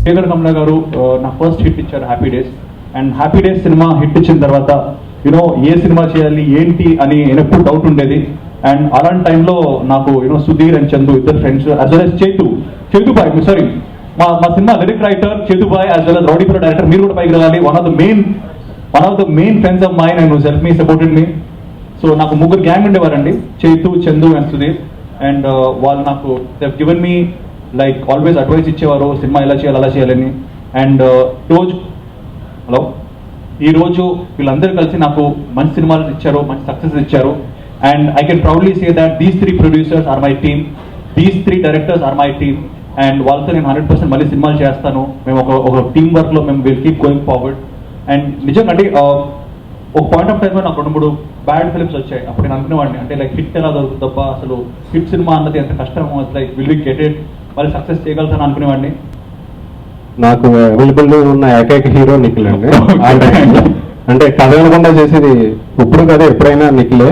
శేఖర్ కమల గారు నా first hit ఇచ్చారు happy days. And happy days cinema hit ఇచ్చిన తర్వాత యూనో ఏ సినిమా చేయాలి ఏంటి అని ఎప్పుడు డౌట్ ఉండేది. అండ్ అలాంటి టైంలో నాకు సుధీర్ అండ్ చందు ఇద్దరు friends as well as Chethubhai sorry మా cinema lyric writer Chethubhai as well as rowdy for director మీరు కూడా పైకి రావాలి. One of the main friends of mine and help me supported me. So నాకు ముగ్గురు గ్యాంగ్ ఉండేవారండి, చేతు, చందు అండ్ సుధీర్. అండ్ వాళ్ళు నాకు they given me like always advice ఇచ్చేవారు సినిమా ఎలా చేయాలి అలా చేయాలని. అండ్ ఈరోజు వీళ్ళందరూ కలిసి నాకు మంచి సినిమాలు ఇచ్చారు, మంచి సక్సెస్ ఇచ్చారు. And I can proudly say that these 3 producers are my team, these 3 directors are my team. And వాళ్ళతో నేను 100% మళ్ళీ సినిమాలు చేస్తాను. మేము ఒక టీమ్ వర్క్లో మేము will keep going forward. And నిజంగా అంటే ఒక పాయింట్ ఆఫ్ టైంలో నాకు 2-3 బ్యాడ్ ఫిల్మ్స్ వచ్చాయి. అప్పుడు నేను అనుకునేవాడిని అంటే లైక్ హిట్ ఎలా దొరుకుతుందబ్బా, అసలు హిట్ సినిమా అన్నది ఎంత కష్టం, like will we get it, మళ్ళీ సక్సెస్ చేయగలుగుతాను అనుకునేవాడిని. నాకు అవైలబుల్ ఉన్న ఏకైక హీరో నిఖిల్ అండి. అంటే కథ వినకుండా చేసేది ఇప్పుడు కదా ఎప్పుడైనా నిఖిలే.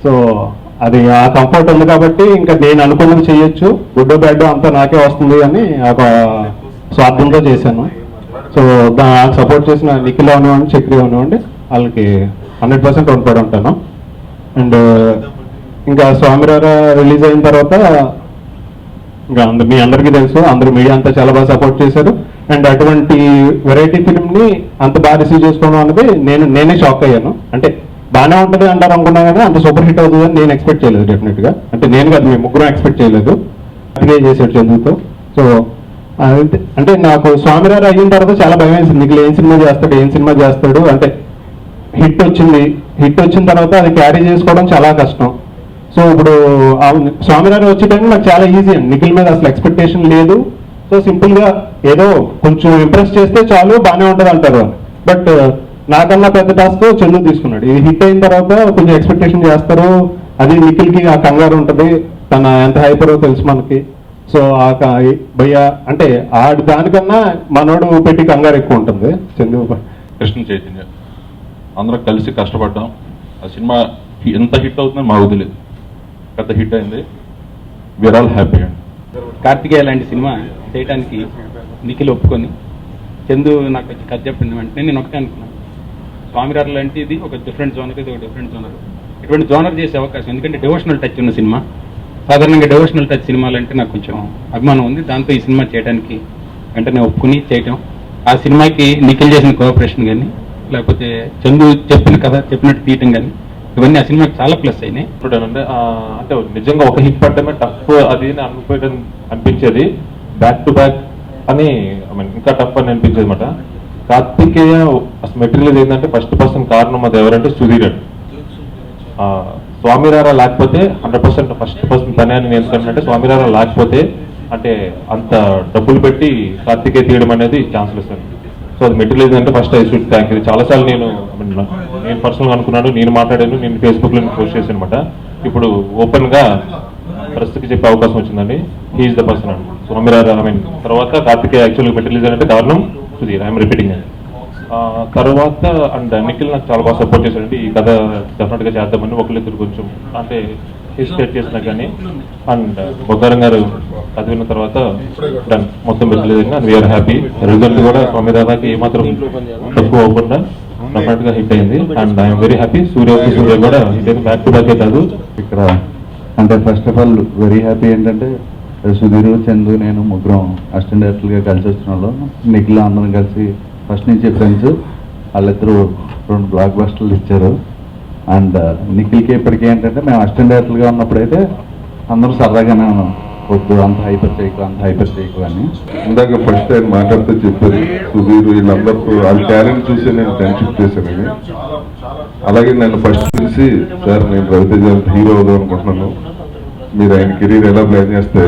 సో అది ఆ కంఫర్ట్ ఉంది కాబట్టి ఇంకా నేను అనుకున్నది చేయొచ్చు, గుడ్డో బ్యాడ్ అంతా నాకే వస్తుంది అని ఒక స్వార్థంతో చేశాను. సో దానికి సపోర్ట్ చేసిన నిఖిల్ అవనివ్వండి, చక్రి అవనివ్వండి, వాళ్ళకి 100% రుణపడి ఉంటాను. అండ్ ఇంకా స్వామిరారా రిలీజ్ అయిన తర్వాత ఇంకా మీ అందరికీ తెలుసు, అందరూ మీడియా అంతా చాలా బాగా సపోర్ట్ చేశారు. అండ్ అటువంటి వెరైటీ ఫిల్మ్ని అంత బాగా రిసీవ్ చేసుకోవడం అనేది నేనే షాక్ అయ్యాను. అంటే బాగానే ఉంటుంది అంటారు అనుకున్నా కానీ అంత సూపర్ హిట్ అవుతుంది అని నేను ఎక్స్పెక్ట్ చేయలేదు డెఫినెట్గా. అంటే నేను కాదు, మేము ముగ్గురం ఎక్స్పెక్ట్ చేయలేదు. అదే చేశాడు చందుతో. సో అంటే నాకు స్వామిరారా అయిన తర్వాత చాలా భయం వేసింది, నీకు ఏం సినిమా చేస్తాడు అంటే హిట్ వచ్చిన తర్వాత అది క్యారీ చేసుకోవడం చాలా కష్టం. సో ఇప్పుడు స్వామిరారా వచ్చే టైంలో నాకు చాలా ఈజీ అండి. నిఖిల్ మీద అసలు ఎక్స్పెక్టేషన్ లేదు. సో సింపుల్గా ఏదో కొంచెం ఇంప్రెస్ చేస్తే చాలు బాగానే ఉంటుంది అంటారు. బట్ నాకన్నా పెద్ద టాస్క్ చందు తీసుకున్నాడు. ఇది హిట్ అయిన తర్వాత కొంచెం ఎక్స్పెక్టేషన్ చేస్తారు, అది నిఖిల్కి ఆ కంగారు ఉంటుంది, తన ఎంత హైపరో తెలుసు మనకి. సో ఆ భయ్య అంటే దానికన్నా మనోడు పెట్టి కంగారు ఎక్కువ ఉంటుంది. చందు కృష్ణ చైతన్య అందరం కలిసి కష్టపడ్డాం. ఆ సినిమా ఎంత హిట్ అవుతుందని మాకు తెలియదు, పెద్ద హిట్ అయింది. వీఆర్ ఆల్ హ్యాపీ అండి. కార్తికేయ లాంటి సినిమా చేయడానికి నిఖిల్ ఒప్పుకొని చందు నాకు వచ్చి కథ చెప్పింది వెంటనే నేను ఒకటే అనుకున్నాను, స్వామిరారు లాంటి ఇది ఒక డిఫరెంట్ జోనర్, ఇది ఒక డిఫరెంట్ జోనర్, ఇటువంటి జోనర్ చేసే అవకాశం. ఎందుకంటే డివోషనల్ టచ్ ఉన్న సినిమా, సాధారణంగా డివోషనల్ టచ్ సినిమాలు అంటే నాకు కొంచెం అభిమానం ఉంది. దాంతో ఈ సినిమా చేయడానికి వెంటనే ఒప్పుకుని చేయటం, ఆ సినిమాకి నిఖిల్ చేసిన కోఆపరేషన్ కానీ లేకపోతే చందు చెప్పినట్టు తీయటం కానీ ఇవన్నీ ఆ సినిమాకి చాలా ప్లస్ అయినాయి. అంటే నిజంగా ఒక హిట్ పడ్డమే టఫ్ అది అనిపించేది, బ్యాక్ టు బ్యాక్ అని ఇంకా టఫ్ అని అనిపించేది అనమాట. కార్తికేయ అసలు మెటీరియల్ ఏంటంటే ఫస్ట్ పర్సన్ కారణం అది ఎవరంటే సుధీర్ అండి. స్వామిరారా లేకపోతే 100% ఫస్ట్ పర్సన్ పని అని నేను ఎందుకంటే స్వామిరారా లేకపోతే అంటే అంత డబ్బులు పెట్టి కార్తికేయ తీయడం అనేది ఛాన్స్లెస్ అండి. సో అది మెటీరియల్ ఏంటంటే first I should thank you. చాలాసార్లు నేను పర్సనల్గా అనుకున్నాను, నేను మాట్లాడాను, నేను ఫేస్బుక్లో పోస్ట్ చేశాను అనమాట. ఇప్పుడు ఓపెన్గా ప్రస్తుతకి చెప్పే అవకాశం వచ్చిందండి. హీఈస్ ద పర్సన్ అండి స్వామిరారా. తర్వాత కార్తికేయ యాక్చువల్గా మెటీరియల్ అంటే కారణం సుధీర్. ఐఎమ్ రిపీటింగ్ అండి. తర్వాత అండ్ నిఖిల్ నాకు చాలా బాగా సపోర్ట్ చేశారండి. ఈ కథ డెఫినెట్గా చేద్దామని ఒకళ్ళిద్దరు కొంచెం అంటే హెసిటేట్ చేసినా కానీ అండ్ బొగ్గారం గారు అది విన్న తర్వాత డన్ మొత్తం వెళ్ళలేదండి. And we are happy. రిజల్ట్ కూడా స్వామిరారాకి ఏమాత్రం తక్కువ అవ్వకుండా డెఫినెట్గా హిట్ అయింది. And I'm very happy. Surya కూడా హిట్ అయింది, బ్యాక్ టు బ్యాకే కాదు. ఇక్కడ అంటే first of all very happy ఏంటంటే సుధీర్, చందు, నేను ముగ్గురం అసిస్టెంట్ డైరెక్టర్గా కలిసి వచ్చిన వాళ్ళు. నిఖిల్ అందరం కలిసి ఫస్ట్ నుంచి ఫ్రెండ్స్. వాళ్ళిద్దరూ 2 బ్లాక్ బస్టర్లు ఇచ్చారు. అండ్ నిఖిల్కి ఇప్పటికీ ఏంటంటే మేము అసిస్టెంట్ డైరెక్టర్గా ఉన్నప్పుడైతే అందరూ సరదాగానే ఉన్నాం, వద్దు అంత హైపర్ చేయకు అని. ఇందాక ఫస్ట్ ఆయన మాట్లాడుతూ చెప్పారు సుధీర్ వీళ్ళందరూ వాళ్ళ టాలెంట్ చూసి నేను ఫ్రెండ్షిప్ చేశానని. అలాగే నేను ఫస్ట్ చూసి సార్ నేను రవితేజ హీరో అవుదాం అనుకుంటున్నాను, మీరు ఆయన కెరీర్ ఎలా ప్లాన్ చేస్తే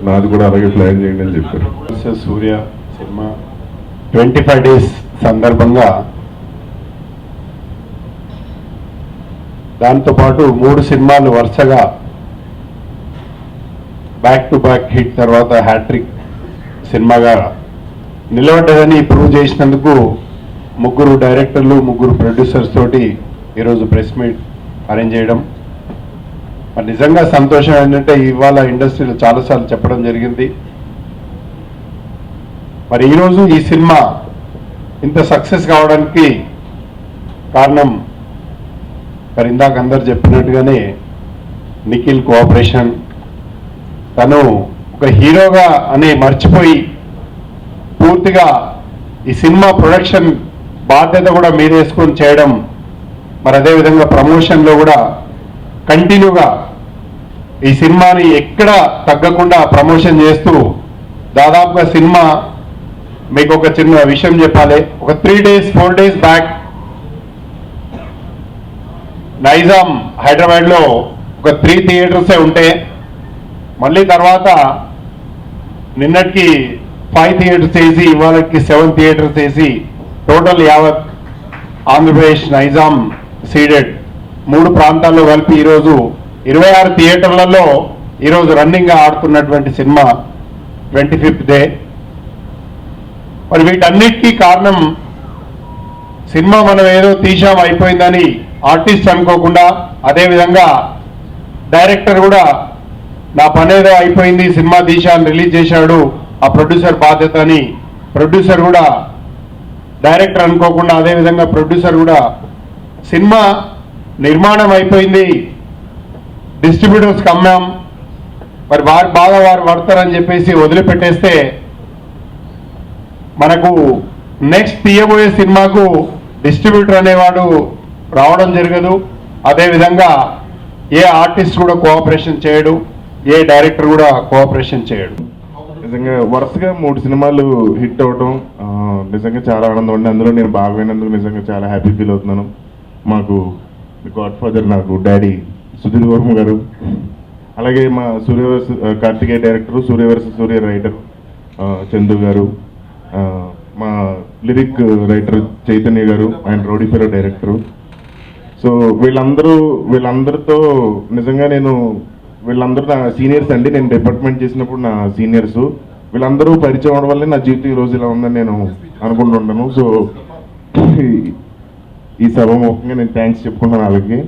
నాది కూడా అలాగే ప్లాన్ చేయండి అని చెప్పారు. సూర్య సినిమా 25 days సందర్భంగా దాంతోపాటు 3 సినిమాలు వరుసగా బ్యాక్ టు బ్యాక్ హిట్ తర్వాత హ్యాట్రిక్ సినిమాగా నిలబడ్డదని ప్రూవ్ చేసినందుకు 3 డైరెక్టర్లు 3 ప్రొడ్యూసర్స్ తోటి ఈరోజు ప్రెస్ మీట్ అరేంజ్ చేయడం నిజంగా సంతోషం. ఏంటంటే ఇవాళ ఇండస్ట్రీలో చాలాసార్లు చెప్పడం జరిగింది, మరి ఈరోజు ఈ సినిమా ఇంత సక్సెస్ కావడానికి కారణం మరి ఇందాక అందరు చెప్పినట్టుగానే నిఖిల్ కోఆపరేషన్. తను ఒక హీరోగా అనే మర్చిపోయి పూర్తిగా ఈ సినిమా ప్రొడక్షన్ బాధ్యత కూడా మీరేసుకొని చేయడం, మరి అదేవిధంగా ప్రమోషన్లో కూడా కంటిన్యూగా ఈ సినిమాని ఎక్కడ తగ్గకుండా ప్రమోషన్ చేస్తూ దాదాపుగా సినిమా మీకు ఒక చిన్న విషయం చెప్పాలి. ఒక 3 days 4 days బ్యాక్ నైజాం హైదరాబాద్లో ఒక 3 థియేటర్సే ఉంటే మళ్ళీ తర్వాత నిన్నటికి 5 థియేటర్స్ వేసి ఇవాళకి 7 థియేటర్స్ వేసి టోటల్ యావత్ ఆంధ్రప్రదేశ్ నైజాం సీడెడ్ 3 ప్రాంతాల్లో కలిపి ఈరోజు 26 థియేటర్లలో ఈరోజు రన్నింగ్గా ఆడుతున్నటువంటి సినిమా 25th డే. మరి వీటన్నిటికీ కారణం సినిమా మనం ఏదో తీసాం అయిపోయిందని ఆర్టిస్ట్ అనుకోకుండా, అదేవిధంగా డైరెక్టర్ కూడా నా పనేదో అయిపోయింది సినిమా తీశాను రిలీజ్ చేశాడు ఆ ప్రొడ్యూసర్ బాధ్యత అని ప్రొడ్యూసర్ కూడా డైరెక్టర్ అనుకోకుండా, అదేవిధంగా ప్రొడ్యూసర్ కూడా సినిమా నిర్మాణం అయిపోయింది డిస్ట్రిబ్యూటర్స్కి అమ్మాం మరి వారు బాగా వారు పడతారని చెప్పేసి వదిలిపెట్టేస్తే మనకు నెక్స్ట్ తీయబోయే సినిమాకు డిస్ట్రిబ్యూటర్ అనేవాడు రావడం జరగదు. అదేవిధంగా ఏ ఆర్టిస్ట్ కూడా కోఆపరేషన్ చేయడు, ఏ డైరెక్టర్ కూడా కోఆపరేషన్ చేయడు. నిజంగా వరుసగా 3 సినిమాలు హిట్ అవడం నిజంగా చాలా ఆనందం ఉంది. అందులో నేను భాగమైనందుకు నిజంగా చాలా హ్యాపీ ఫీల్ అవుతున్నాను. మాకు గాడ్ ఫాదర్ నాకు డాడీ సుధీర్ వర్మ గారు, అలాగే మా సూర్యవర్స్ కార్తికేయ డైరెక్టర్, సూర్యవర్స్ సూర్య రైటర్ చందు గారు, మా లిరిక్ రైటర్ చైతన్య గారు, ఆయన రౌడీఫెరో డైరెక్టరు. సో వీళ్ళందరితో నిజంగా వీళ్ళందరూ నా సీనియర్స్ అండి. నేను డిపార్ట్మెంట్ చేసినప్పుడు నా సీనియర్స్. వీళ్ళందరూ పరిచయం అవడం వల్లే నా జీవితం ఈ రోజు ఇలా ఉందని నేను అనుకుంటున్నాను. సో ఈ సభ ముఖ్యంగా నేను థ్యాంక్స్ చెప్పుకుంటాను వాళ్ళకి.